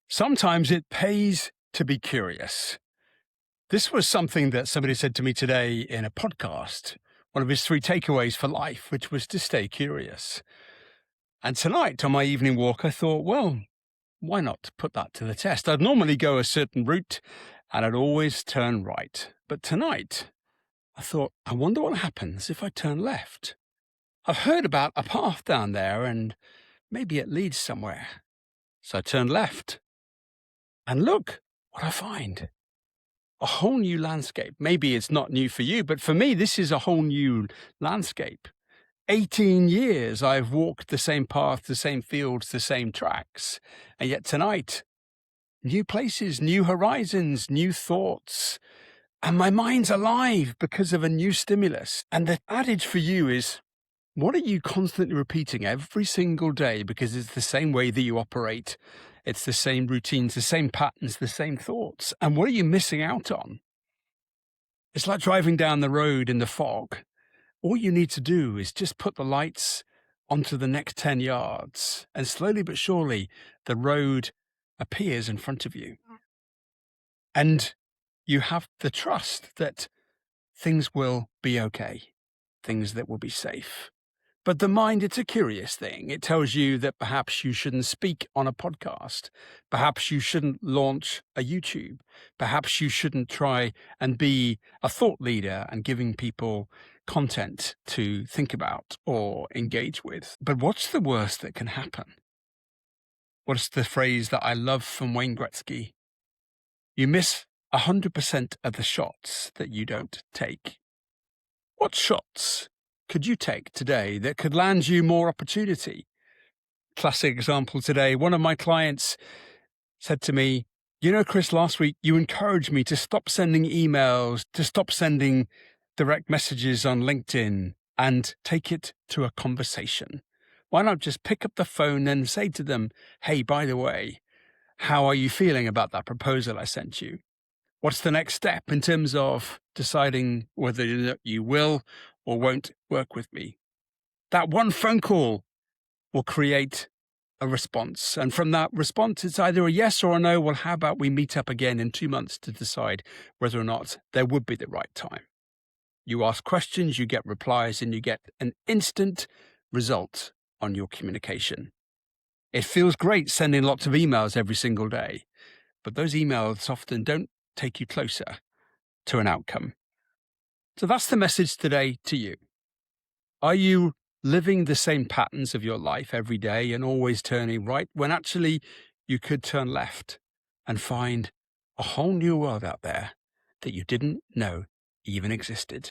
Sometimes it pays to be curious. This was something that somebody said to me today in a podcast, one of his 3 takeaways for life, which was to stay curious. And tonight on my evening walk, I thought, well, why not put that to the test? I'd normally go a certain route and I'd always turn right. But tonight, I thought, I wonder what happens if I turn left. I've heard about a path down there and maybe it leads somewhere. So I turned left. And look what I find. A whole new landscape. Maybe it's not new for you, but for me, this is a whole new landscape. 18 years I've walked the same path, the same fields, the same tracks. And yet tonight, new places, new horizons, new thoughts. And my mind's alive because of a new stimulus. And the adage for you is, what are you constantly repeating every single day because it's the same way that you operate? It's the same routines, the same patterns, the same thoughts. And what are you missing out on? It's like driving down the road in the fog. All you need to do is just put the lights onto the next 10 yards, and slowly but surely the road appears in front of you. And you have the trust that things will be okay, things that will be safe. But the mind, it's a curious thing. It tells you that perhaps you shouldn't speak on a podcast. Perhaps you shouldn't launch a YouTube. Perhaps you shouldn't try and be a thought leader and giving people content to think about or engage with. But what's the worst that can happen? What's the phrase that I love from Wayne Gretzky? You miss 100% of the shots that you don't take. What shots could you take today that could land you more opportunity? Classic example today. One of my clients said to me, Chris, last week you encouraged me to stop sending emails, to stop sending direct messages on LinkedIn and take it to a conversation. Why not just pick up the phone and say to them, hey, by the way, how are you feeling about that proposal I sent you? What's the next step in terms of deciding whether you will or won't work with me? That one phone call will create a response. And from that response, it's either a yes or a no. Well, how about we meet up again in 2 months to decide whether or not there would be the right time? You ask questions, you get replies, and you get an instant result on your communication. It feels great sending lots of emails every single day, but those emails often don't take you closer to an outcome. So that's the message today to you. Are you living the same patterns of your life every day and always turning right when actually you could turn left and find a whole new world out there that you didn't know even existed?